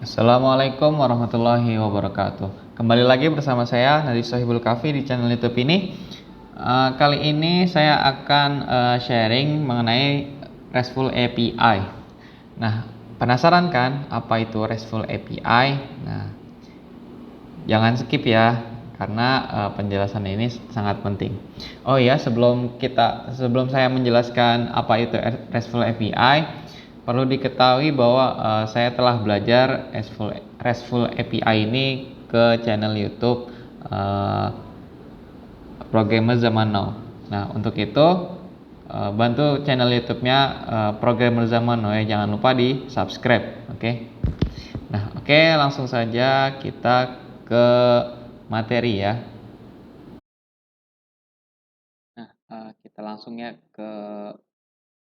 Assalamualaikum warahmatullahi wabarakatuh. Kembali lagi bersama saya Nadi Sohibul Kafi di channel YouTube ini. Kali ini saya akan sharing mengenai RESTful API. Nah, penasaran kan apa itu RESTful API? Nah, jangan skip ya, karena penjelasan ini sangat penting. Oh ya, sebelum saya menjelaskan apa itu RESTful API, perlu diketahui bahwa saya telah belajar RESTful API ini ke channel YouTube Programmer Zaman Now. Nah, untuk itu bantu channel YouTube-nya Programmer Zaman Now ya, jangan lupa di subscribe, oke? Nah, oke, langsung saja kita ke materi ya. Nah, kita langsung ya ke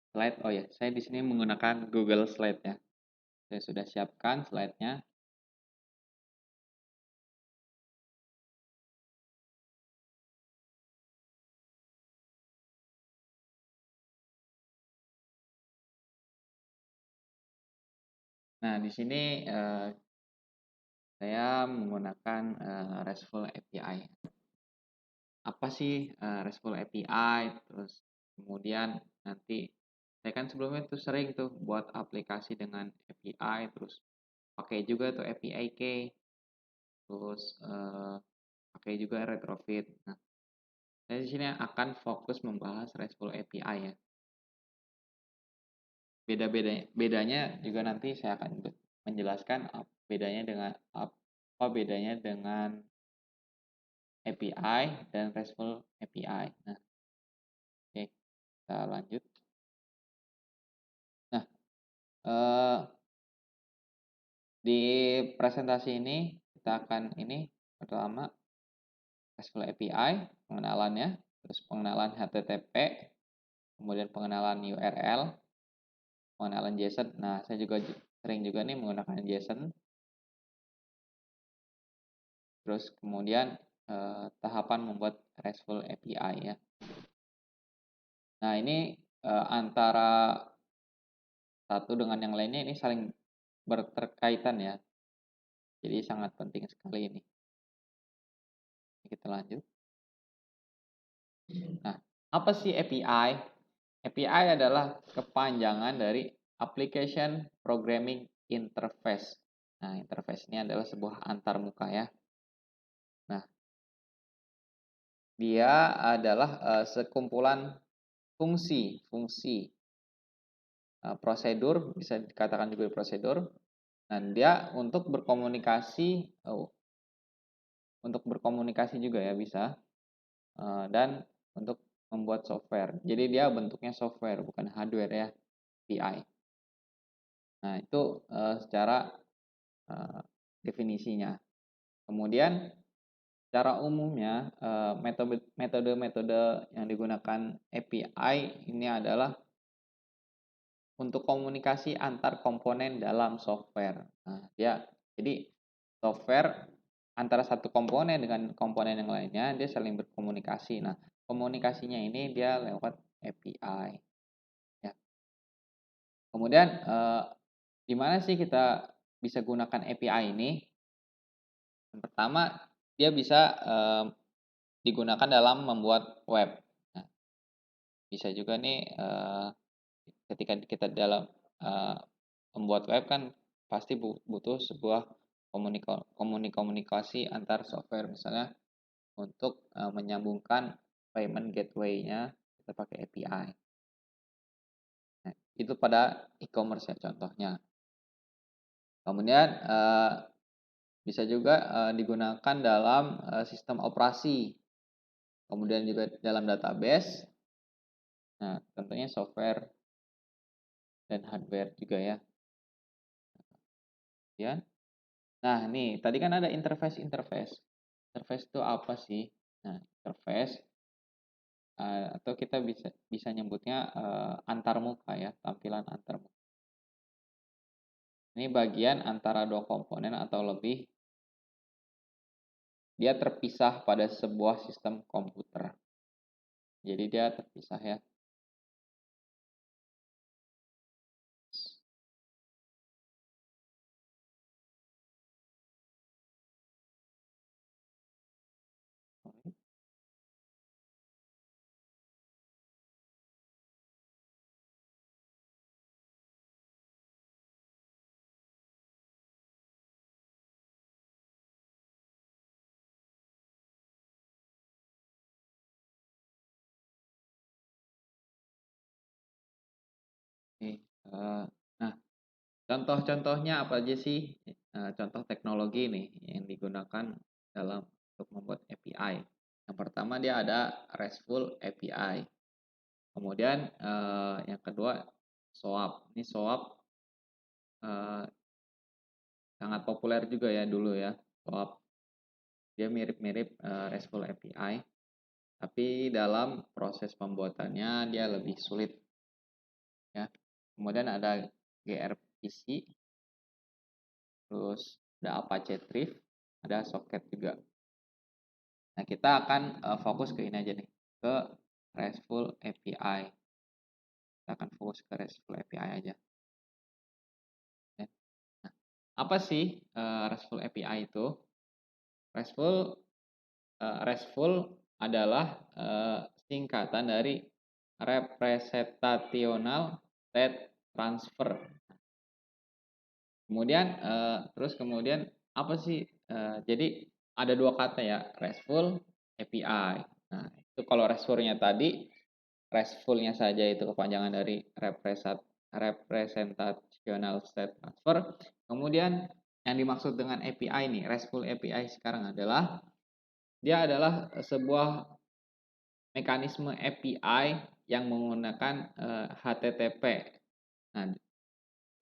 slide. Oh ya, saya di sini menggunakan Google Slide ya. Saya sudah siapkan slide-nya. Nah, di sini saya menggunakan RESTful API. Apa sih RESTful API? Terus kemudian nanti saya kan sebelumnya tuh sering tuh buat aplikasi dengan API, terus pakai juga tuh API key, terus pakai juga retrofit. Nah, saya di sini akan fokus membahas RESTful API ya. Bedanya juga nanti saya akan menjelaskan apa bedanya dengan API dan RESTful API. Nah, oke, kita lanjut. Nah, di presentasi ini kita akan pertama RESTful API, pengenalannya, terus pengenalan HTTP, kemudian pengenalan URL, pengenalan JSON. Nah, saya juga sering juga nih menggunakan JSON. Terus kemudian tahapan membuat RESTful API ya. Nah, ini antara satu dengan yang lainnya ini saling berterkaitan ya. Jadi sangat penting sekali ini. Kita lanjut. Nah, apa sih API? API adalah kepanjangan dari Application Programming Interface. Nah, interface ini adalah sebuah antarmuka ya. Nah, dia adalah sekumpulan fungsi prosedur, bisa dikatakan juga prosedur. Dan dia untuk berkomunikasi juga ya bisa, dan untuk membuat software. Jadi dia bentuknya software bukan hardware ya, API. Nah, itu secara definisinya. Kemudian secara umumnya metode-metode yang digunakan API ini adalah untuk komunikasi antar komponen dalam software. Nah, jadi software antara satu komponen dengan komponen yang lainnya dia saling berkomunikasi. Nah, komunikasinya ini dia lewat API. Ya. Kemudian di mana sih kita bisa gunakan API ini? Yang pertama, dia bisa digunakan dalam membuat web. Nah, bisa juga nih ketika kita dalam membuat web kan pasti butuh sebuah komunikasi antar software, misalnya untuk menyambungkan payment gateway-nya kita pakai API. Nah, itu pada e-commerce ya contohnya. Kemudian bisa juga digunakan dalam sistem operasi, kemudian juga dalam database. Nah, tentunya software dan hardware juga ya. Ya. Nah, nih tadi kan ada interface. Interface itu apa sih? Nah, interface atau kita bisa nyebutnya antarmuka ya, tampilan antarmuka. Ini bagian antara dua komponen atau lebih. Dia terpisah pada sebuah sistem komputer. Jadi dia terpisah ya. Oke, nah contoh-contohnya apa aja sih, contoh teknologi nih yang digunakan dalam untuk membuat API. Yang pertama dia ada RESTful API, kemudian, yang kedua SOAP. Ini SOAP, eee, sangat populer juga ya dulu ya, SOAP. Dia mirip-mirip, RESTful API, tapi dalam proses pembuatannya dia lebih sulit ya. Kemudian ada gRPC, terus ada Apache Thrift, ada Socket juga. Nah, kita akan fokus ke ini aja nih, ke RESTful API. Kita akan fokus ke RESTful API aja. Ya. Nah, apa sih RESTful API itu? RESTful adalah singkatan dari Representational State Transfer. Kemudian apa sih? Jadi ada dua kata ya, RESTful, API. Nah, itu kalau RESTful-nya tadi, RESTful-nya saja itu kepanjangan dari Representational State Transfer. Kemudian yang dimaksud dengan API nih, RESTful API sekarang adalah dia adalah sebuah mekanisme API yang menggunakan HTTP. Nah,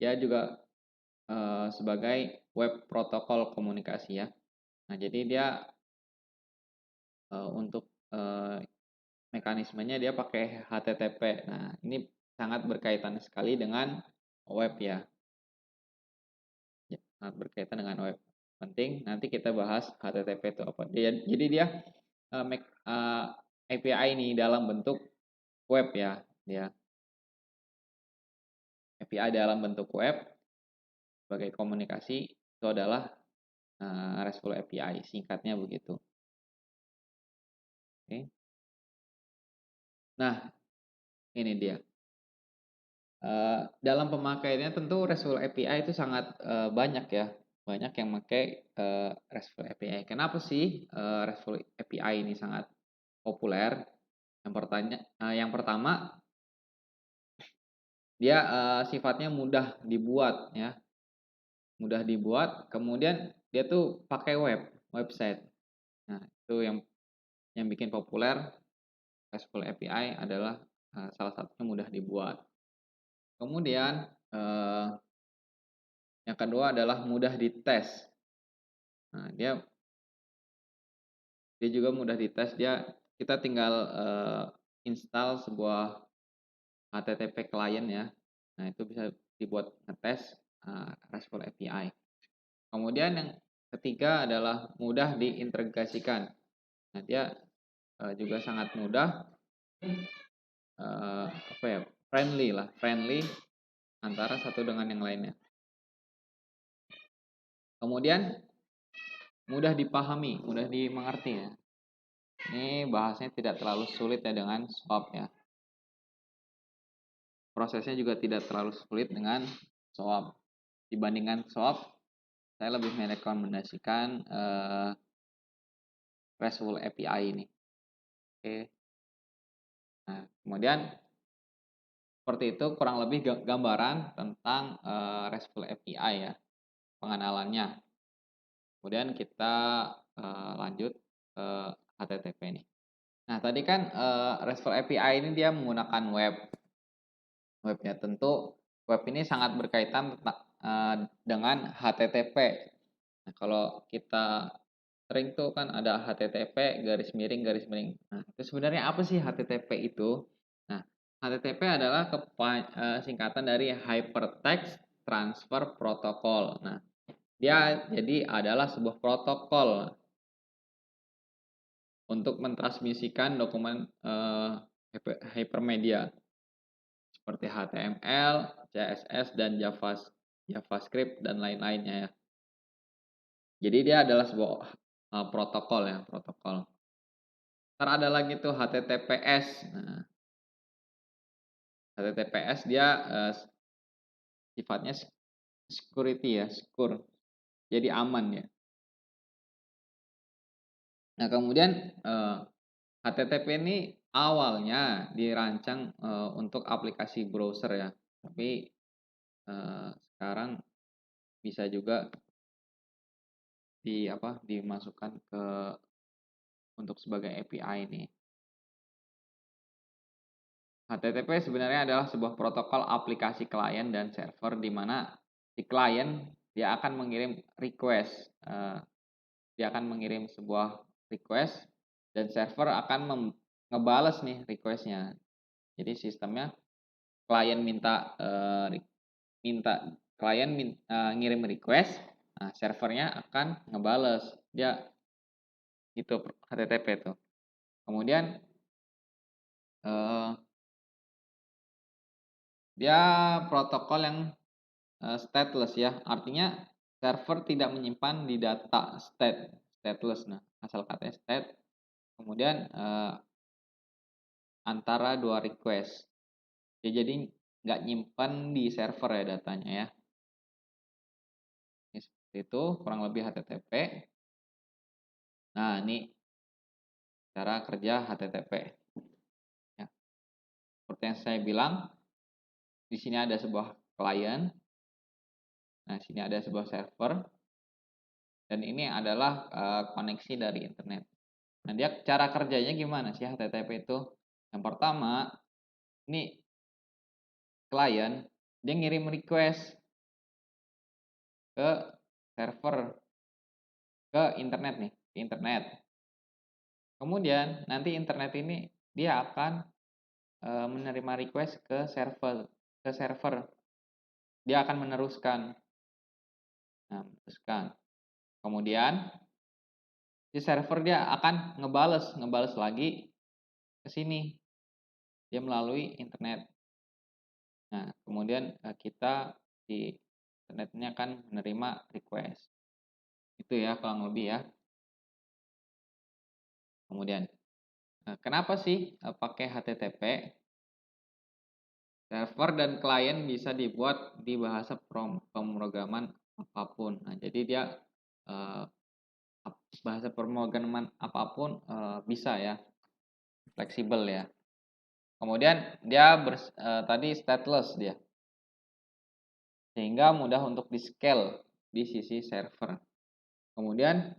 dia juga sebagai web protokol komunikasi ya. Nah, jadi dia untuk mekanismenya dia pakai HTTP. Nah, ini sangat berkaitan sekali dengan web ya. Sangat berkaitan dengan web. Penting nanti kita bahas HTTP itu apa. Jadi dia API ini dalam bentuk web ya, dia API dalam bentuk web sebagai komunikasi itu adalah RESTful API, singkatnya begitu. Oke. Nah, ini dia. Dalam pemakaiannya tentu RESTful API itu sangat banyak ya, banyak yang pakai RESTful API. Kenapa sih RESTful API ini sangat populer? Yang pertama dia sifatnya mudah dibuat ya, mudah dibuat. Kemudian dia tuh pakai website. Nah, itu yang bikin populer RESTful API adalah salah satunya mudah dibuat. Kemudian yang kedua adalah mudah dites. Nah, dia juga mudah dites. Kita tinggal install sebuah HTTP client ya. Nah, itu bisa dibuat ngetes RESTful API. Kemudian yang ketiga adalah mudah diintegrasikan. Nah, dia juga sangat mudah friendly antara satu dengan yang lainnya. Kemudian mudah dipahami, mudah dimengerti ya. Ini bahasanya tidak terlalu sulit ya dengan SOAP ya. Prosesnya juga tidak terlalu sulit dengan SOAP. Dibandingkan SOAP, saya lebih merekomendasikan RESTful API ini. Oke. Nah, kemudian seperti itu kurang lebih gambaran tentang RESTful API ya, pengenalannya. Kemudian kita lanjut ke HTTP nih. Nah, tadi kan RESTful API ini dia menggunakan webnya. Tentu web ini sangat berkaitan dengan HTTP. Nah, kalau kita sering tuh kan ada HTTP garis miring garis miring. Nah, itu sebenarnya apa sih HTTP itu? Nah, HTTP adalah singkatan dari Hypertext Transfer Protocol. Nah, dia jadi adalah sebuah protokol untuk mentransmisikan dokumen hypermedia seperti HTML, CSS, dan JavaScript dan lain-lainnya ya. Jadi dia adalah sebuah protokol ya, protokol. Ntar ada lagi tuh HTTPS. Nah, HTTPS dia sifatnya security ya, secure. Jadi aman ya. Nah, kemudian HTTP ini awalnya dirancang untuk aplikasi browser ya. Tapi sekarang bisa juga dimasukkan ke untuk sebagai API nih. HTTP sebenarnya adalah sebuah protokol aplikasi klien dan server di mana si klien dia akan mengirim request, dia akan mengirim sebuah request dan server akan ngebales nih requestnya. Jadi sistemnya klien ngirim request, nah servernya akan ngebales dia gitu HTTP tuh. Kemudian dia protokol yang stateless ya, artinya server tidak menyimpan di data stateless. Nah, asal katanya state, kemudian antara dua request. Ya, jadi nggak nyimpan di server ya datanya ya. Ini seperti itu kurang lebih HTTP. Nah, ini cara kerja HTTP. Ya. Seperti yang saya bilang, di sini ada sebuah klien. Nah, sini ada sebuah server. Dan ini adalah koneksi dari internet. Nah, dia cara kerjanya gimana sih HTTP itu? Yang pertama, ini klien dia ngirim request ke server, ke internet nih, ke internet. Kemudian nanti internet ini dia akan menerima request ke server. Dia akan meneruskan. Nah, meneruskan. Kemudian si server dia akan ngebales lagi ke sini. Dia melalui internet. Nah, kemudian kita di internetnya akan menerima request. Itu ya kurang lebih ya. Kemudian kenapa sih pakai HTTP? Server dan klien bisa dibuat di bahasa pemrograman apapun. Nah, jadi dia bahasa pemrograman apapun bisa ya, fleksibel ya. Kemudian dia tadi stateless dia, sehingga mudah untuk di-scale di sisi server. Kemudian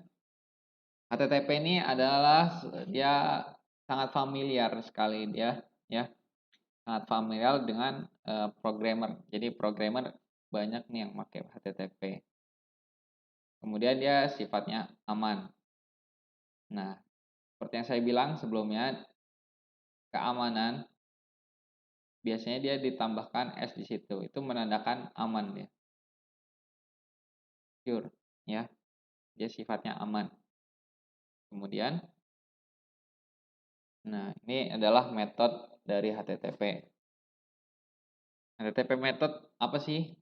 HTTP ini adalah dia sangat familiar sekali dia ya, sangat familiar dengan programmer. Jadi programmer banyak nih yang pakai HTTP. Kemudian dia sifatnya aman. Nah, seperti yang saya bilang sebelumnya, keamanan biasanya dia ditambahkan S di situ. Itu menandakan aman dia. Secure ya. Dia sifatnya aman. Kemudian nah, ini adalah metode dari HTTP. HTTP method apa sih?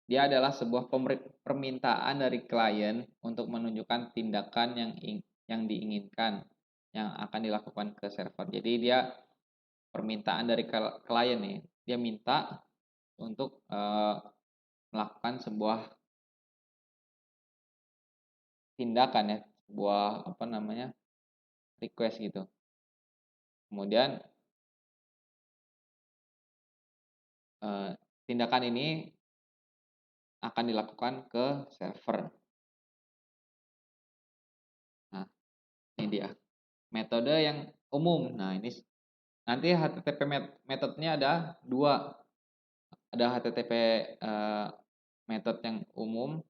Dia adalah sebuah permintaan dari klien untuk menunjukkan tindakan yang diinginkan yang akan dilakukan ke server. Jadi dia permintaan dari klien nih. Dia minta untuk melakukan sebuah tindakan ya, sebuah request gitu. Kemudian tindakan ini akan dilakukan ke server. Nah, ini dia metode yang umum. Nah, ini nanti HTTP metodenya ada dua. Ada HTTP metode yang umum,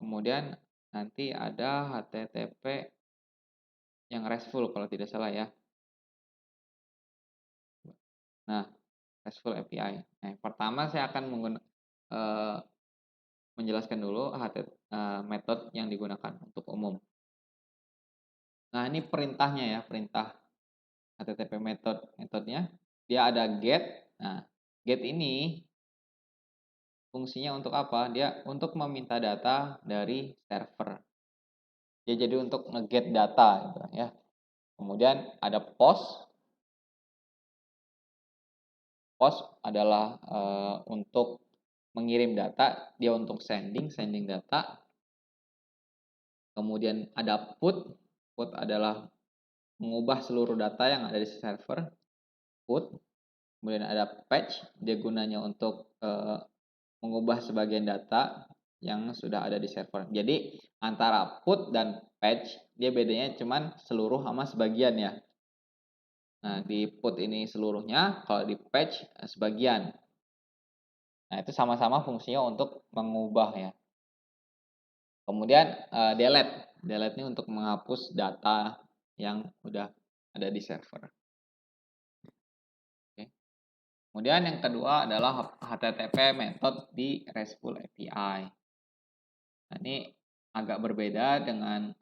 kemudian nanti ada HTTP yang RESTful kalau tidak salah ya. Nah, RESTful API. Nah, pertama saya akan menjelaskan dulu metode yang digunakan untuk umum. Nah, ini perintahnya ya, perintah HTTP metodenya. Dia ada get. Nah, get ini fungsinya untuk apa? Dia untuk meminta data dari server. Dia jadi untuk nge-get data gitu ya. Kemudian ada post. Post adalah untuk mengirim data, dia untuk sending data. Kemudian ada put. Put adalah mengubah seluruh data yang ada di server. Put. Kemudian ada patch, dia gunanya untuk mengubah sebagian data yang sudah ada di server. Jadi antara put dan patch dia bedanya cuman seluruh sama sebagian ya. Nah, di put ini seluruhnya, kalau di patch sebagian. Nah, itu sama-sama fungsinya untuk mengubah ya. Kemudian delete. Delete ini untuk menghapus data yang udah ada di server. Oke. Kemudian yang kedua adalah HTTP method di RESTful API. Nah, ini agak berbeda dengan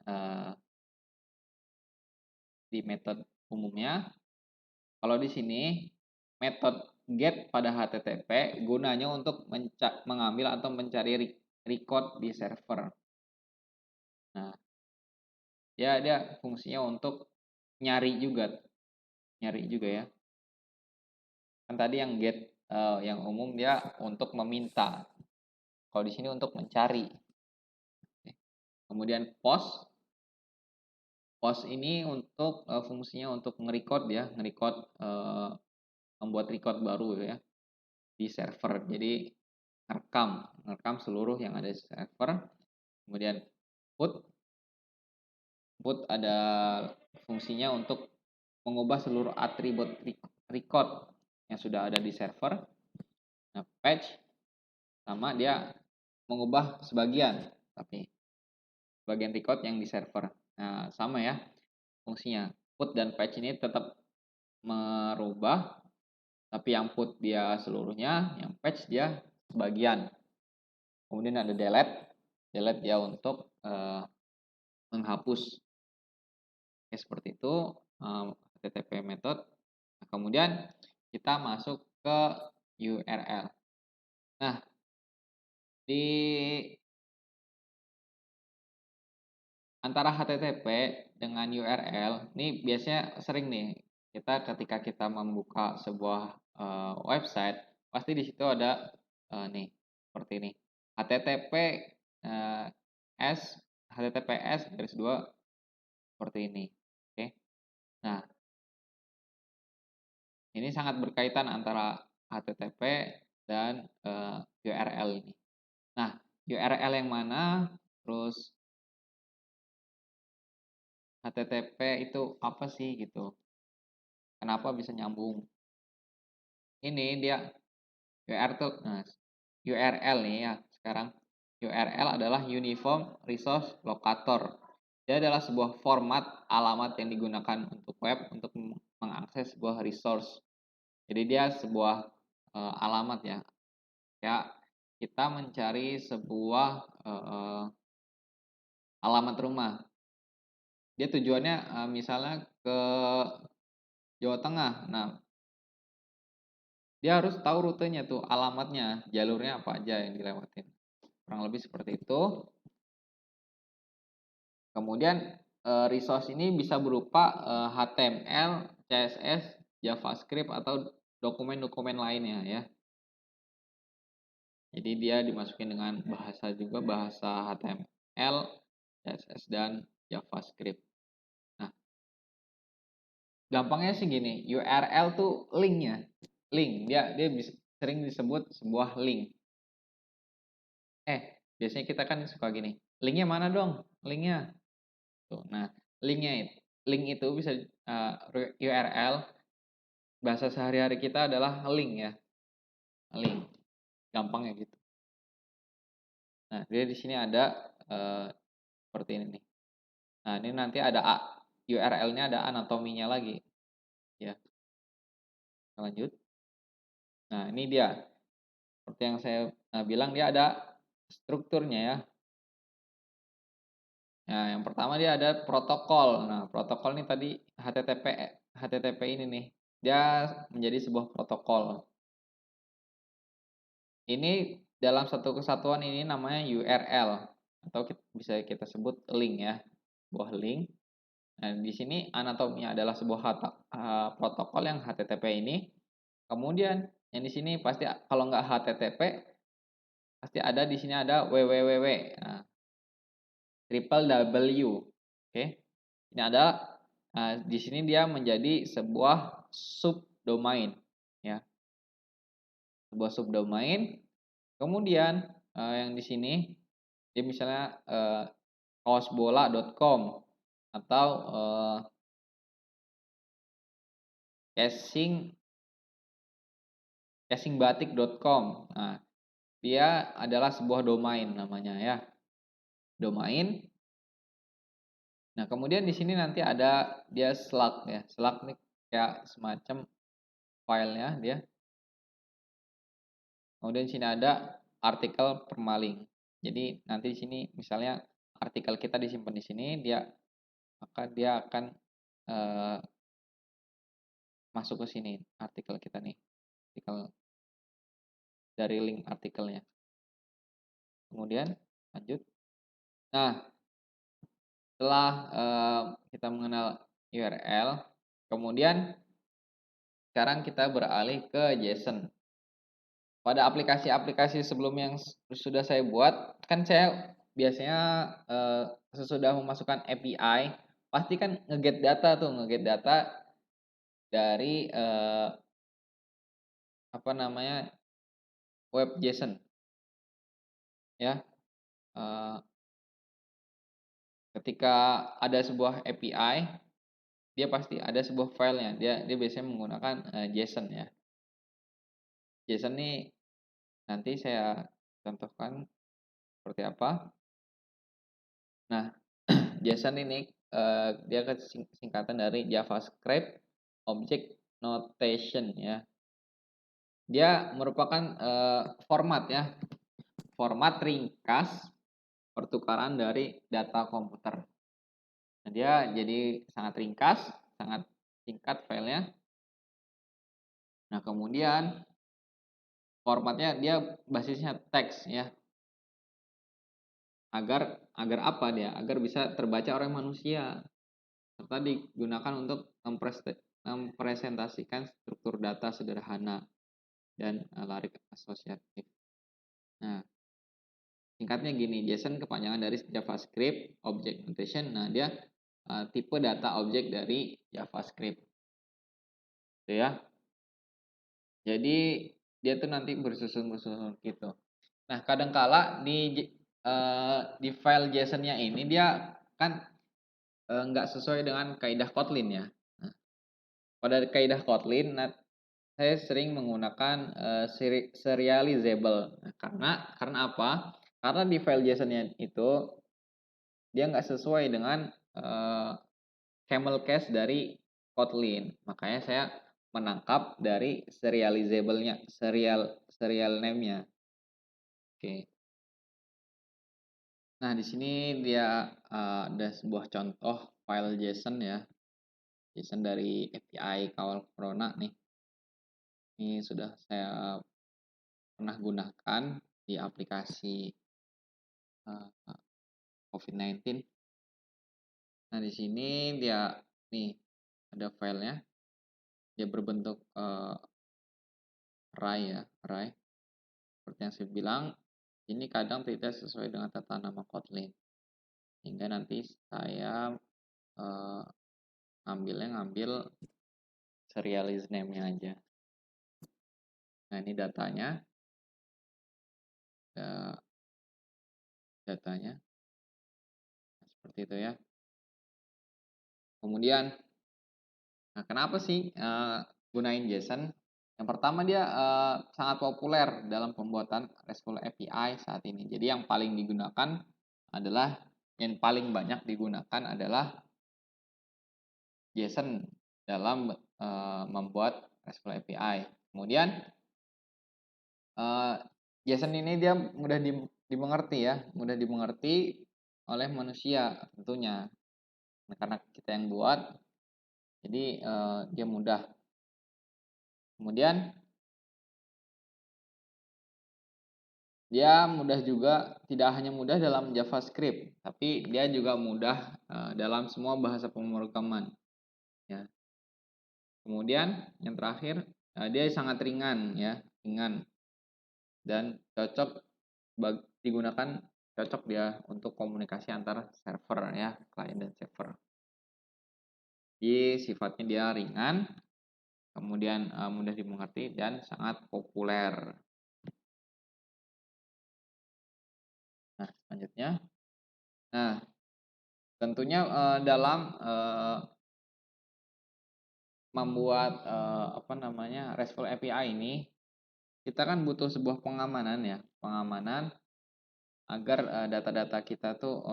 di metode umumnya. Kalau di sini metode get pada HTTP gunanya untuk mengambil atau mencari record di server. Nah, dia fungsinya untuk nyari juga ya. Kan tadi yang get yang umum dia untuk meminta. Kalau di sini untuk mencari. Kemudian post ini untuk fungsinya untuk nge-record ya, membuat record baru ya di server. Jadi ngerekam seluruh yang ada di server. Kemudian put ada fungsinya untuk mengubah seluruh atribut record yang sudah ada di server. Nah, patch sama dia mengubah sebagian record yang di server. Nah, sama ya fungsinya. Put dan patch ini tetap merubah, tapi yang put dia seluruhnya, yang patch dia sebagian. Kemudian ada delete. Delete dia untuk menghapus. Oke, seperti itu HTTP method. Nah, kemudian kita masuk ke URL. Nah, di antara HTTP dengan URL, ini biasanya sering nih kita ketika kita membuka sebuah website, pasti di situ ada nih seperti ini. HTTP S HTTPS garis 2 seperti ini. Oke. Nah, ini sangat berkaitan antara HTTP dan URL ini. Nah, URL yang mana, terus HTTP itu apa sih gitu? Kenapa bisa nyambung? Ini dia URL nih ya sekarang. URL adalah Uniform Resource Locator. Dia adalah sebuah format alamat yang digunakan untuk web untuk mengakses sebuah resource. Jadi dia sebuah alamat ya. Ya, kita mencari sebuah alamat rumah. Dia tujuannya misalnya ke Jawa Tengah. Nah, dia harus tahu rutenya tuh, alamatnya, jalurnya apa aja yang dilewatin. Kurang lebih seperti itu. Kemudian resource ini bisa berupa HTML, CSS, JavaScript atau dokumen-dokumen lainnya ya. Jadi dia dimasukin dengan bahasa HTML, CSS dan JavaScript. Nah, gampangnya sih gini, URL tuh linknya, dia bisa sering disebut sebuah link. Biasanya kita kan suka gini, linknya mana dong? Linknya. Tuh, nah link itu bisa URL bahasa sehari-hari kita adalah link ya, link, gampangnya gitu. Nah, dia di sini ada seperti ini nih. Nah, ini nanti ada URL-nya ada anatominya lagi, ya. Lanjut. Nah, ini dia. Seperti yang saya bilang dia ada strukturnya ya. Nah, yang pertama dia ada protokol. Nah, protokol ini tadi HTTP ini nih. Dia menjadi sebuah protokol. Ini dalam satu kesatuan ini namanya URL atau bisa kita sebut link ya. Sebuah link. Nah, di sini anatominya adalah sebuah protokol yang HTTP ini. Kemudian yang di sini pasti kalau nggak HTTP pasti ada di sini ada www. Nah, triple W. Oke. Ini ada di sini dia menjadi sebuah subdomain ya. sebuah subdomain. Kemudian yang di sini dia misalnya kaosbola.com atau casingbatik.com. Nah, dia adalah sebuah domain namanya ya. Domain. Nah, kemudian di sini nanti ada dia slug ya. Slug nih kayak semacam filenya dia. Kemudian di sini ada artikel permaling. Jadi nanti di sini misalnya artikel kita disimpan di sini, maka dia akan masuk ke sini artikel kita nih. Artikel dari link artikelnya. Kemudian lanjut. Nah, setelah kita mengenal URL, kemudian sekarang kita beralih ke JSON. Pada aplikasi-aplikasi sebelumnya yang sudah saya buat, kan saya biasanya sesudah memasukkan API, pasti kan nge-get data dari web JSON ya. Ketika ada sebuah API, dia pasti ada sebuah filenya. Dia biasanya menggunakan JSON ya. JSON ini nanti saya contohkan seperti apa. Nah, JSON ini dia singkatan dari JavaScript Object Notation ya. Dia merupakan format ya. Format ringkas pertukaran dari data komputer. Nah, dia jadi sangat ringkas, sangat singkat filenya. Nah, kemudian formatnya dia basisnya teks ya. Agar apa dia? Agar bisa terbaca oleh manusia. Serta digunakan untuk mempresentasikan struktur data sederhana dan larik asosiatif. Nah, singkatnya gini, JSON kepanjangan dari JavaScript Object Notation. Nah, dia tipe data objek dari JavaScript. Gitu ya. Jadi dia tuh nanti bersusun gitu. Nah, kadangkala di file JSON-nya ini dia kan nggak sesuai dengan kaidah Kotlin ya. Nah, pada kaidah Kotlin, saya sering menggunakan serializable. Nah, karena apa? Karena di file JSON-nya itu dia nggak sesuai dengan camel case dari Kotlin. Makanya saya menangkap dari serializable-nya, serial name-nya. Oke. Nah, di sini dia ada sebuah contoh file JSON ya. JSON dari API Kawal Corona nih. Ini sudah saya pernah gunakan di aplikasi COVID-19. Nah, di sini dia nih ada filenya. Dia berbentuk array ya, array. Seperti yang saya bilang, ini kadang tidak sesuai dengan tata nama Kotlin. Hingga nanti saya ngambil serialized name-nya aja. Nah, ini datanya. Datanya. Nah, seperti itu ya. Kemudian, nah kenapa sih gunain JSON? Yang pertama dia sangat populer dalam pembuatan RESTful API saat ini. Jadi yang paling banyak digunakan adalah JSON dalam membuat RESTful API. Kemudian JSON ini dia mudah dimengerti ya, mudah dimengerti oleh manusia tentunya. Nah, karena kita yang buat, jadi dia mudah. Kemudian dia mudah juga, tidak hanya mudah dalam JavaScript, tapi dia juga mudah dalam semua bahasa pemrograman. Ya. Kemudian yang terakhir, dia sangat ringan ya, ringan dan digunakan cocok dia untuk komunikasi antara server ya, klien dan server. Jadi sifatnya dia ringan, kemudian mudah dimengerti dan sangat populer. Nah, selanjutnya, nah tentunya dalam membuat RESTful API ini, kita kan butuh sebuah pengamanan ya, pengamanan agar data-data kita tuh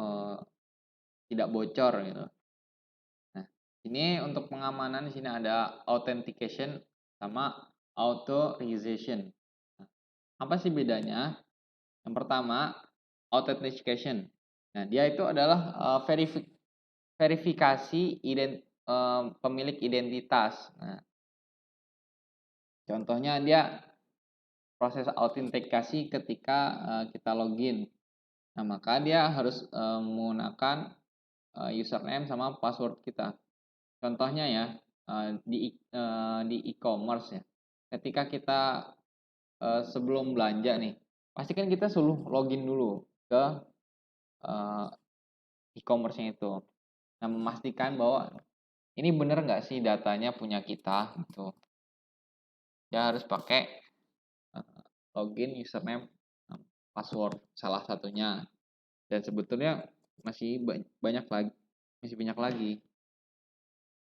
tidak bocor gitu. Nah, ini untuk pengamanan di sini ada authentication sama authorization. Nah, apa sih bedanya? Yang pertama, authentication. Nah, dia itu adalah verifikasi pemilik identitas. Nah, contohnya dia proses autentikasi ketika kita login. Nah, maka dia harus menggunakan username sama password kita. Contohnya ya, di e-commerce ya. Ketika kita sebelum belanja nih, pasti kan kita suruh login dulu ke e-commerce-nya itu. Nah, memastikan bahwa ini bener nggak sih datanya punya kita gitu. Dia harus pakai login, username, password salah satunya. Dan sebetulnya masih banyak lagi.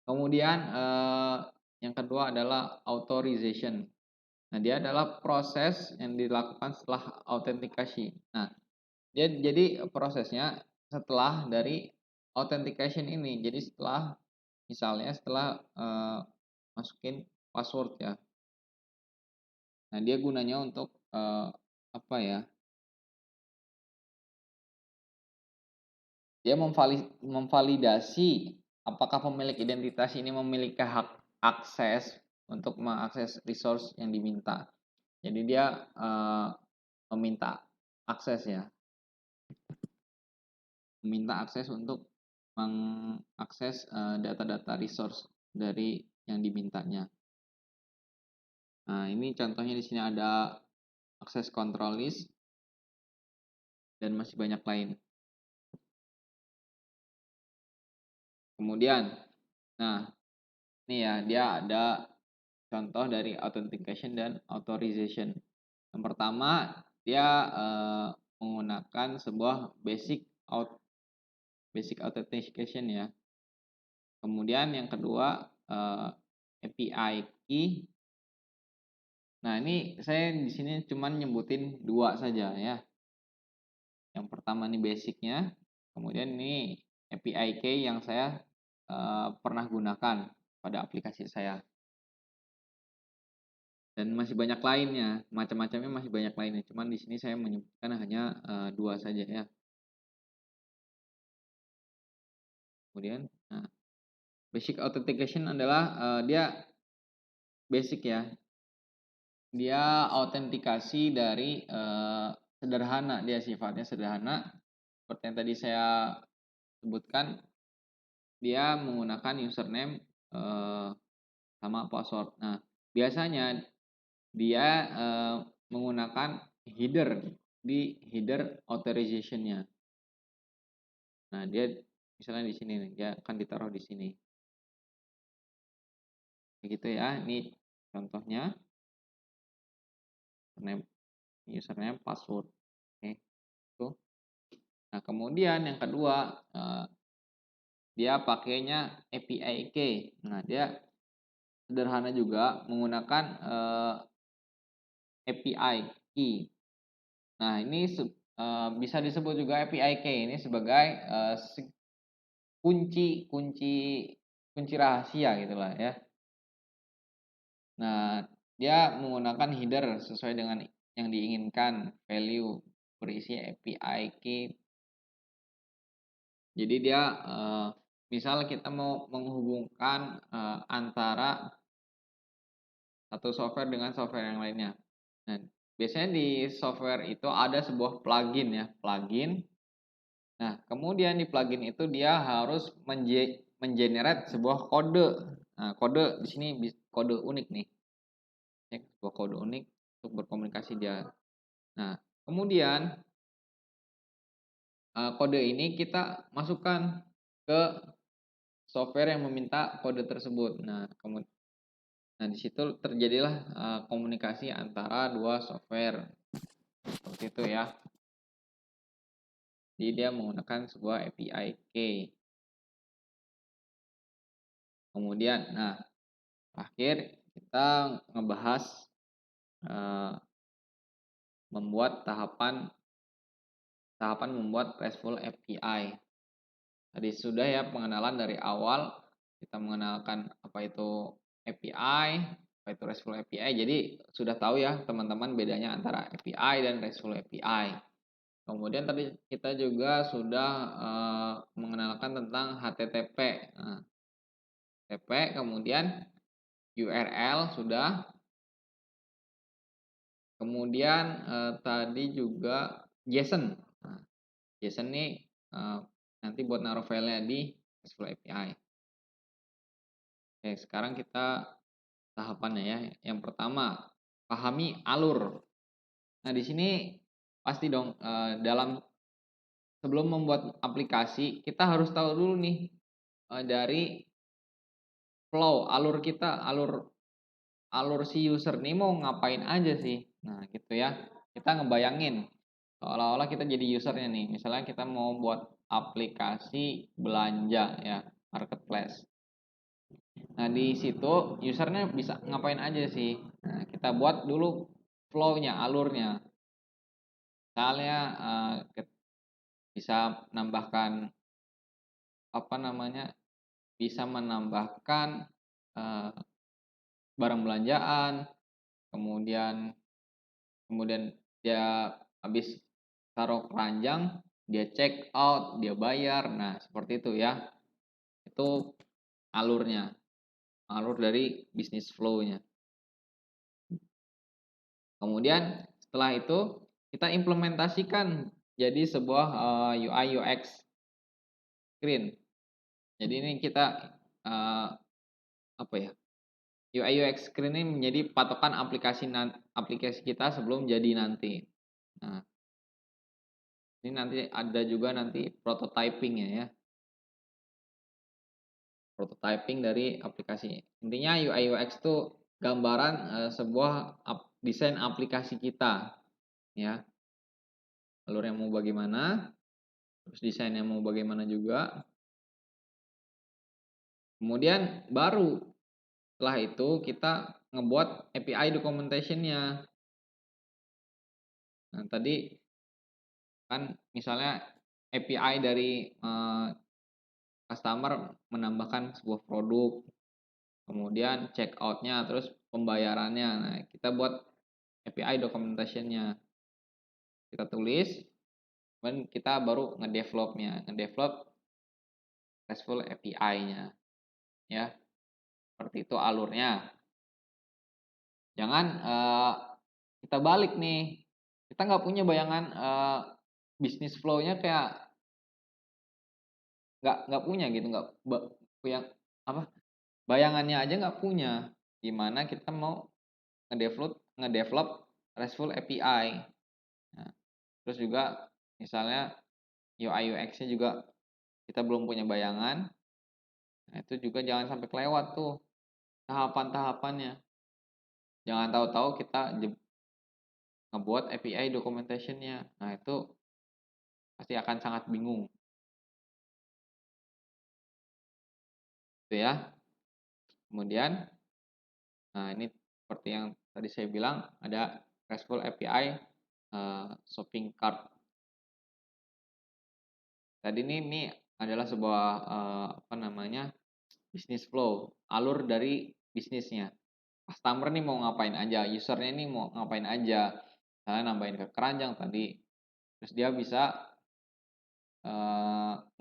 Kemudian yang kedua adalah authorization. Nah, dia adalah proses yang dilakukan setelah autentikasi. Nah, jadi prosesnya setelah dari authentication ini. Jadi setelah masukin password ya. Nah, dia gunanya untuk apa ya? Dia memvalidasi apakah pemilik identitas ini memiliki hak akses untuk mengakses resource yang diminta. Jadi dia meminta akses ya, meminta akses untuk mengakses data-data resource dari yang dimintanya. Nah, ini contohnya di sini ada akses control list dan masih banyak lain. Kemudian, nah ini ya dia ada contoh dari authentication dan authorization. Yang pertama, dia menggunakan sebuah basic authentication ya. Kemudian yang kedua API key. Nah, ini saya di sini cuman nyebutin 2 saja ya. Yang pertama ini basicnya, kemudian ini API key yang saya pernah gunakan pada aplikasi saya. Dan masih banyak lainnya, macam-macamnya masih banyak lainnya. Cuman di sini saya menyebutkan hanya 2 saja ya. Kemudian, nah, basic authentication adalah dia basic ya. Dia autentikasi dari sederhana, dia sifatnya sederhana. Seperti yang tadi saya sebutkan, dia menggunakan username sama password. Nah, biasanya dia menggunakan header di header authorization-nya. Nah, dia misalnya di sini nih, dia akan ditaruh di sini. Begitu ya. Ini contohnya username password. Oke. Tuh. Nah, kemudian yang kedua dia pakainya API key. Nah, dia sederhana juga menggunakan API key. Nah, ini bisa disebut juga API key ini sebagai kunci rahasia gitulah ya. Nah, dia menggunakan header sesuai dengan yang diinginkan, value berisi API key. Jadi dia misal kita mau menghubungkan antara satu software dengan software yang lainnya. Nah, biasanya di software itu ada sebuah plugin ya, plugin. Nah, kemudian di plugin itu dia harus mengenerate sebuah kode. Nah, kode di sini kode unik nih. Ya, sebuah kode unik untuk berkomunikasi dia. Nah, kemudian kode ini kita masukkan ke software yang meminta kode tersebut. Nah, Nah, di situ terjadilah komunikasi antara dua software. Seperti itu ya. Jadi dia menggunakan sebuah API key. Kemudian, nah, terakhir kita ngebahas membuat tahapan membuat RESTful API. Tadi sudah ya pengenalan dari awal, kita mengenalkan apa itu API, apa itu RESTful API. Jadi sudah tahu ya teman-teman bedanya antara API dan RESTful API. Kemudian tadi kita juga sudah mengenalkan tentang HTTP. Nah, HTTP, kemudian URL sudah. Kemudian tadi juga JSON. Nah, JSON ini nanti buat naruh filenya di RESTful API. Oke, sekarang kita tahapannya ya. Yang pertama, pahami alur. Nah, di sini pasti dong dalam sebelum membuat aplikasi, kita harus tahu dulu nih dari flow, alur kita, alur si user nih mau ngapain aja sih. Nah, gitu ya. Kita ngebayangin seolah-olah kita jadi usernya nih. Misalnya kita mau buat aplikasi belanja ya, marketplace. Nah, di situ usernya bisa ngapain aja sih. Nah, kita buat dulu flow-nya, alurnya. Misalnya bisa menambahkan apa namanya? Bisa menambahkan eh, barang belanjaan, kemudian kemudian dia habis taruh keranjang, dia check out, dia bayar. Nah, seperti itu ya. Itu alurnya, alur dari bisnis flow-nya. Kemudian setelah itu kita implementasikan jadi sebuah UI UX screen. Jadi ini kita apa ya? UI UX screen ini menjadi patokan aplikasi kita sebelum jadi nanti. Nah, ini nanti ada juga nanti prototyping ya. Prototyping dari aplikasi. Intinya UI UX itu gambaran sebuah desain aplikasi kita ya. Alurnya mau bagaimana, terus desainnya mau bagaimana juga. Kemudian baru setelah itu kita ngebuat API documentation-nya. Nah, tadi kan misalnya API dari customer menambahkan sebuah produk, kemudian check out-nya, terus pembayarannya. Nah, kita buat API documentation-nya. Kita tulis, kemudian kita baru ngedevelop RESTful API-nya. Ya, seperti itu alurnya. Jangan kita balik nih. Kita nggak punya bayangan bisnis flow-nya kayak nggak punya gitu, nggak yang apa bayangannya aja nggak punya. Gimana kita mau ngedevelop RESTful API. Nah, terus juga misalnya UI UX-nya juga kita belum punya bayangan. Nah, itu juga jangan sampai kelewat tuh tahapan-tahapannya. Jangan tahu-tahu kita ngebuat API documentation-nya. Nah, itu pasti akan sangat bingung. Itu ya. Kemudian, nah ini seperti yang tadi saya bilang, ada RESTful API shopping cart. Tadi ini adalah sebuah apa namanya bisnis flow, alur dari bisnisnya. Customer nih mau ngapain aja, usernya nih mau ngapain aja. Misalnya nambahin ke keranjang tadi, terus dia bisa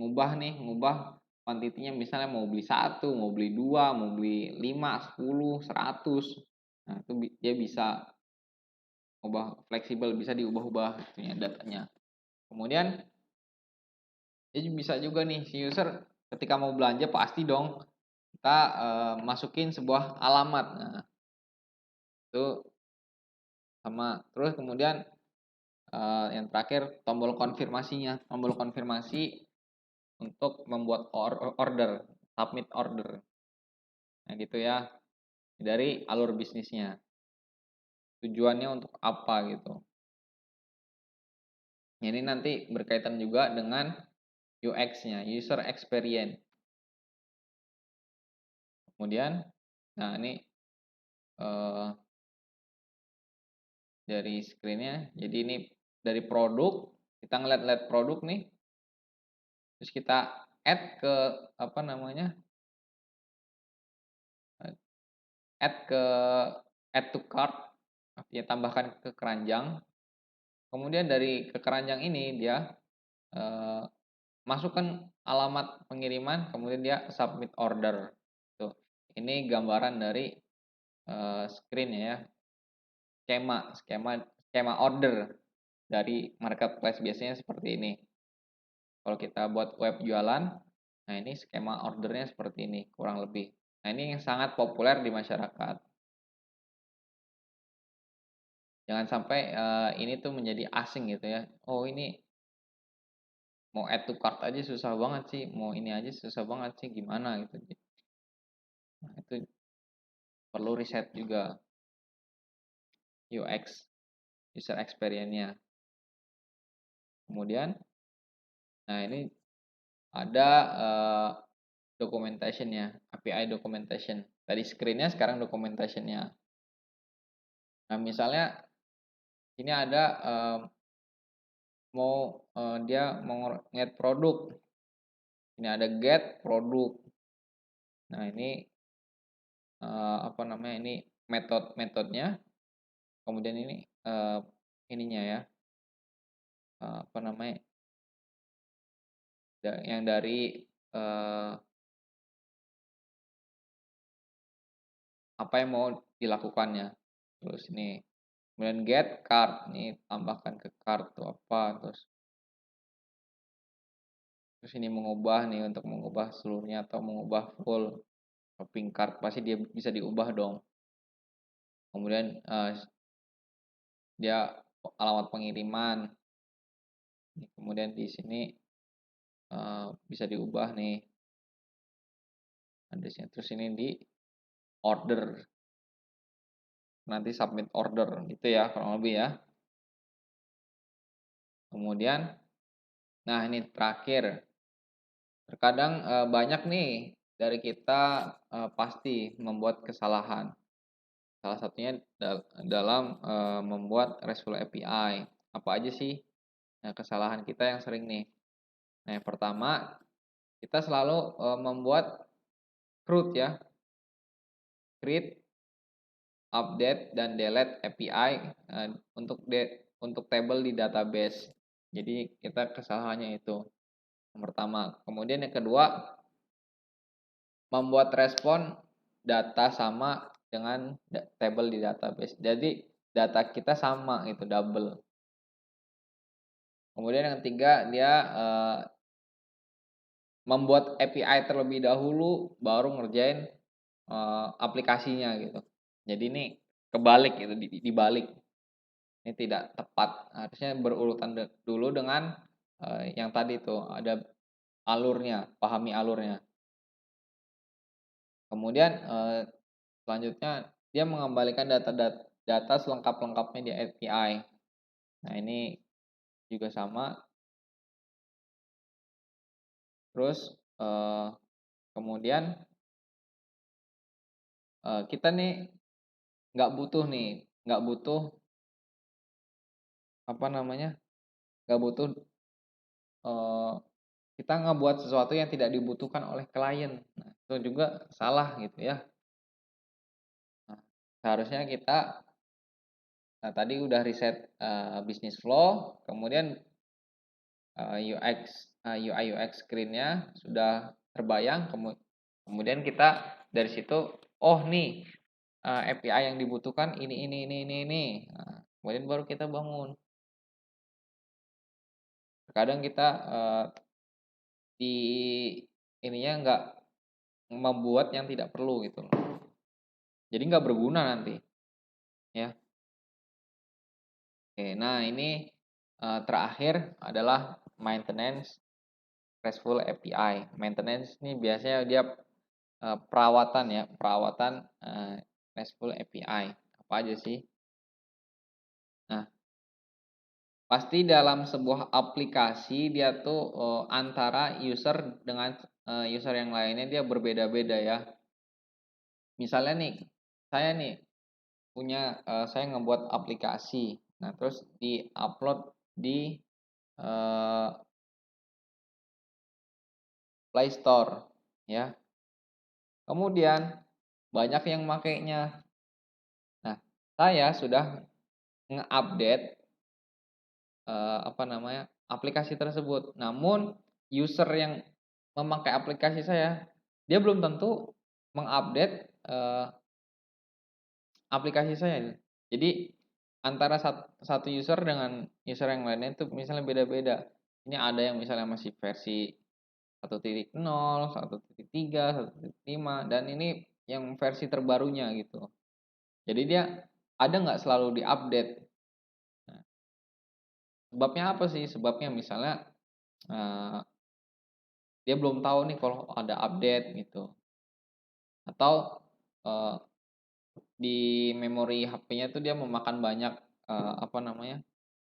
ngubah kuantitinya, misalnya mau beli 1, mau beli 2, mau beli 5, 10, 100. Nah, itu dia bisa ubah fleksibel, bisa diubah-ubah itunya datanya. Kemudian dia bisa juga nih si user ketika mau belanja pasti dong kita masukin sebuah alamat. Nah, itu sama terus kemudian yang terakhir tombol konfirmasinya, tombol konfirmasi untuk membuat order, submit order. Nah, gitu ya. dari alur bisnisnya. Tujuannya untuk apa gitu. Ini nanti berkaitan juga dengan UX-nya, user experience. Kemudian, nah ini dari screen-nya. Jadi ini dari produk, kita ngeliat-liat produk nih. Terus kita add ke apa namanya? Add ke add to cart, artinya tambahkan ke keranjang. Kemudian dari ke keranjang ini dia masukkan alamat pengiriman, kemudian dia submit order. Tuh. Ini gambaran dari screen ya. Skema order dari marketplace biasanya seperti ini. Kalau kita buat web jualan, nah ini skema ordernya seperti ini kurang lebih. Nah ini yang sangat populer di masyarakat. Jangan sampai ini tuh menjadi asing gitu ya. Oh ini mau add to cart aja susah banget sih, mau ini aja susah banget sih, gimana gitu. Nah itu perlu riset juga UX, user experience-nya. Kemudian, nah ini ada documentation-nya, API documentation. Tadi screen-nya, sekarang documentation-nya. Nah misalnya ini ada dia mau get produk. Ini ada get produk. Nah ini apa namanya, ini metodenya. Kemudian ini ininya ya, apa namanya, yang dari apa yang mau dilakukannya. Terus ini kemudian get card, nih tambahkan ke card tuh apa, terus ini mengubah nih, untuk mengubah seluruhnya atau mengubah full shopping cart, pasti dia bisa diubah dong. Kemudian dia alamat pengiriman. Kemudian di sini bisa diubah nih addressnya. Terus ini di order, nanti submit order gitu ya kurang lebih ya. Kemudian, nah ini terakhir, terkadang banyak nih dari kita pasti membuat kesalahan. Salah satunya dalam membuat RESTful API. Apa aja sih kesalahan kita yang sering nih? Nah, yang pertama, kita selalu membuat CRUD ya. Create, update, dan delete API untuk table di database. Jadi kita kesalahannya itu yang pertama. Kemudian yang kedua, membuat respon data sama dengan table di database. Jadi data kita sama gitu, double. Kemudian yang ketiga, dia membuat API terlebih dahulu baru ngerjain aplikasinya gitu. Jadi ini kebalik gitu, dibalik. Ini tidak tepat. Harusnya berurutan dulu dengan yang tadi tuh ada alurnya, pahami alurnya. Kemudian selanjutnya dia mengembalikan data selengkap-lengkapnya di API. Nah, ini juga sama. Terus kemudian kita nih nggak butuh apa namanya, nggak butuh kita ngebuat sesuatu yang tidak dibutuhkan oleh klien. Nah, itu juga salah gitu ya. Nah, seharusnya kita tadi udah riset bisnis flow, kemudian UI UX screen-nya sudah terbayang, kemudian kita dari situ, oh nih API yang dibutuhkan ini. Nah, kemudian baru kita bangun. Terkadang kita di ininya nggak membuat yang tidak perlu gitu loh. Jadi nggak berguna nanti ya. Oke, nah ini terakhir adalah maintenance RESTful API. Maintenance ini biasanya dia perawatan ya, perawatan RESTful API. Apa aja sih? Nah, pasti dalam sebuah aplikasi dia tuh antara user dengan user yang lainnya dia berbeda-beda ya. Misalnya nih, saya nih saya ngebuat aplikasi. Nah, terus di-upload di eh, Play Store ya. Kemudian banyak yang makainya. Nah, saya sudah nge-update aplikasi tersebut. Namun user yang memakai aplikasi saya, dia belum tentu mengupdate aplikasi saya. Jadi antara satu user dengan user yang lainnya itu misalnya beda-beda. Ini ada yang misalnya masih versi 1.0, 1.3, 1.5 dan ini yang versi terbarunya gitu. Jadi dia ada nggak selalu diupdate. Nah, sebabnya apa sih? Sebabnya misalnya eh, dia belum tahu nih kalau ada update gitu. Atau eh, di memori HP-nya tuh dia memakan banyak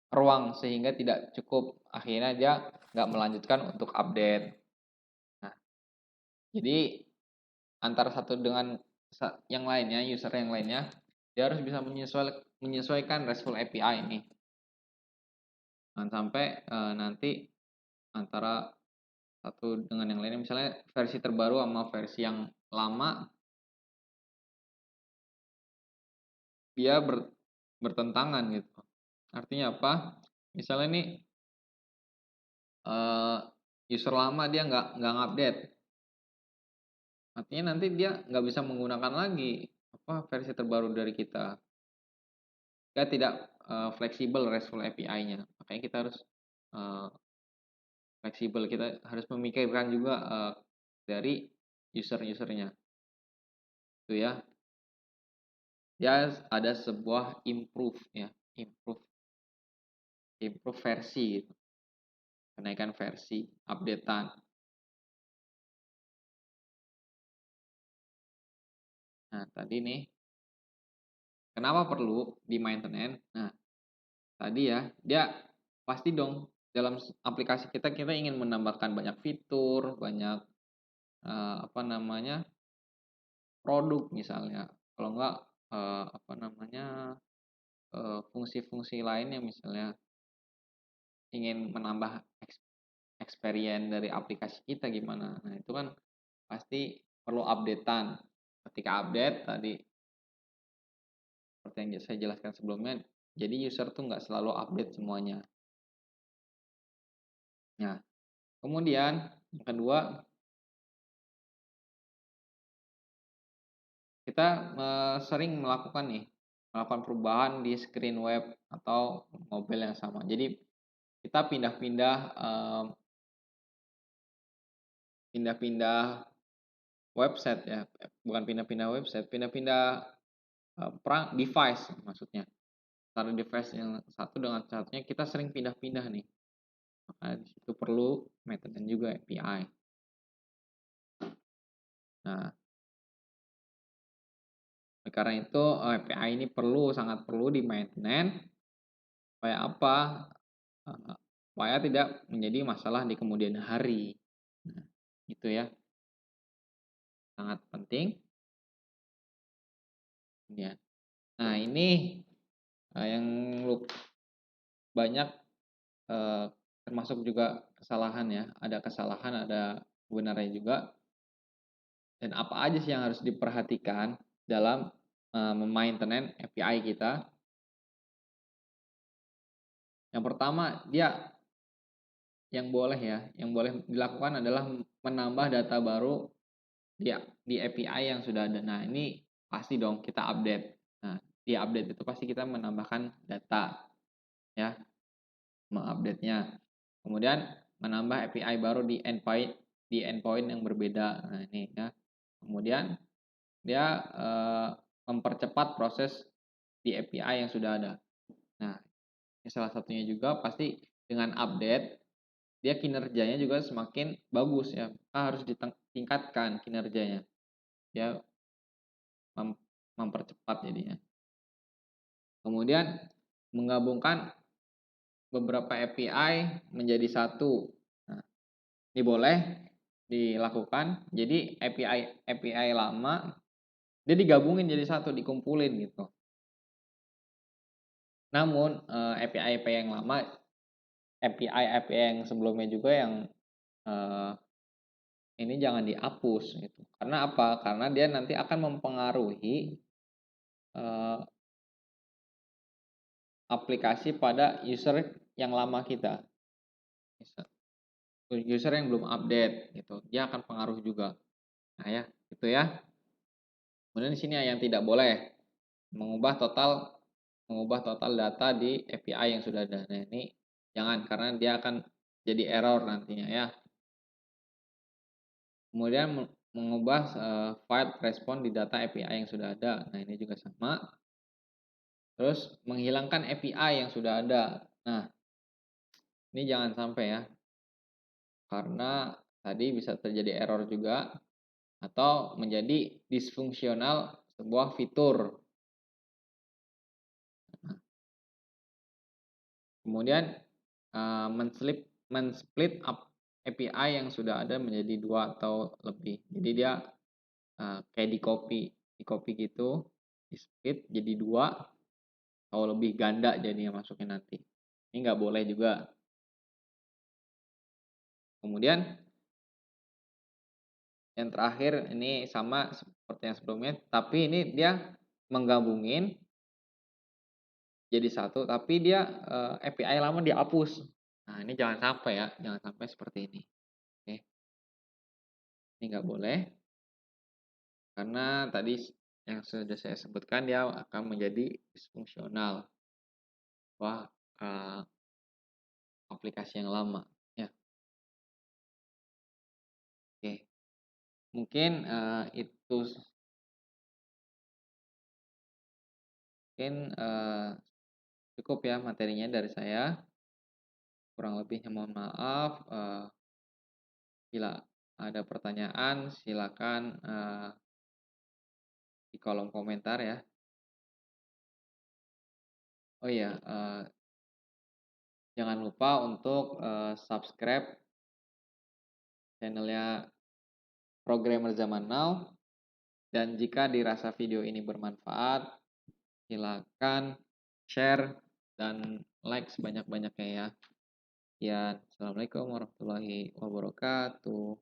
ruang sehingga tidak cukup. Akhirnya dia nggak melanjutkan untuk update. Nah, jadi antara satu dengan yang lainnya, user yang lainnya, dia harus bisa menyesuaikan RESTful API ini. Jangan sampai nanti antara satu dengan yang lainnya, misalnya versi terbaru sama versi yang lama, dia bertentangan gitu. Artinya apa? Misalnya nih user lama dia nggak ngupdate, artinya nanti dia nggak bisa menggunakan lagi versi terbaru dari kita. Dia tidak fleksibel RESTful API-nya. Makanya kita harus fleksibel. Kita harus memikirkan juga dari user-usernya. Itu ya. Dia ada sebuah improve ya, improve versi gitu. Kenaikan versi, updatean. Nah, tadi nih kenapa perlu di maintenance? Nah, tadi ya, dia pasti dong dalam aplikasi kita ingin menambahkan banyak fitur, banyak produk misalnya. Kalau enggak fungsi-fungsi lain yang misalnya ingin menambah experience dari aplikasi kita gimana. Nah, itu kan pasti perlu updatean. Ketika update tadi seperti yang saya jelaskan sebelumnya, jadi user tuh nggak selalu update semuanya. Nah, kemudian yang kedua, kita sering melakukan perubahan di screen web atau mobile yang sama. Jadi kita pindah-pindah website ya, bukan pindah-pindah website, pindah-pindah device maksudnya. Antara device yang satu dengan satunya kita sering pindah-pindah nih. Maka itu perlu maintenance juga API. Nah, karena itu API ini sangat perlu di maintenance supaya apa? Supaya tidak menjadi masalah di kemudian hari. Nah, itu ya, sangat penting. Ya. Nah, ini yang banyak termasuk juga kesalahan ya. Ada kesalahan, ada kebenarannya juga. Dan apa aja sih yang harus diperhatikan dalam memaintenance API kita? Yang pertama, yang boleh dilakukan adalah menambah data baru di API yang sudah ada. Nah, ini pasti dong kita update. Nah, di update itu pasti kita menambahkan data ya, mengupdate-nya. Kemudian menambah API baru di endpoint yang berbeda. Nah, ini ya. Kemudian dia mempercepat proses di API yang sudah ada. Nah, ini salah satunya juga pasti dengan update dia kinerjanya juga semakin bagus ya. Harus ditingkatkan kinerjanya. Dia mempercepat jadinya. Kemudian menggabungkan beberapa API menjadi satu. Nah, ini boleh dilakukan. Jadi API lama dia digabungin jadi satu, dikumpulin gitu. Namun API yang lama, API yang sebelumnya juga yang ini jangan dihapus gitu. Karena apa? Karena dia nanti akan mempengaruhi aplikasi pada user yang lama kita. User yang belum update gitu, dia akan pengaruh juga. Nah ya, itu ya. Kemudian di sini yang tidak boleh mengubah total data di API yang sudah ada. Nah, ini jangan, karena dia akan jadi error nantinya ya. Kemudian mengubah file respon di data API yang sudah ada. Nah, ini juga sama. Terus menghilangkan API yang sudah ada. Nah, ini jangan sampai ya. Karena tadi bisa terjadi error juga atau menjadi disfungsional sebuah fitur. Nah, kemudian men-split up API yang sudah ada menjadi 2 atau lebih. Jadi dia kayak di copy gitu, di split jadi 2 atau lebih, ganda jadinya masuknya nanti. Ini nggak boleh juga. Kemudian yang terakhir ini sama seperti yang sebelumnya, tapi ini dia menggabungin jadi satu, tapi dia API lama dihapus. Nah, ini jangan sampai ya, jangan sampai seperti ini. Oke. Ini nggak boleh. Karena tadi yang sudah saya sebutkan dia akan menjadi disfungsional. Wah, aplikasi yang lama ya. Oke. Mungkin itu cukup ya materinya dari saya. Kurang lebihnya mohon maaf. Bila ada pertanyaan silakan di kolom komentar ya. Oh iya, jangan lupa untuk subscribe channelnya Programmer Zaman Now, dan jika dirasa video ini bermanfaat, silakan share dan like sebanyak-banyaknya ya. Ya, assalamualaikum warahmatullahi wabarakatuh.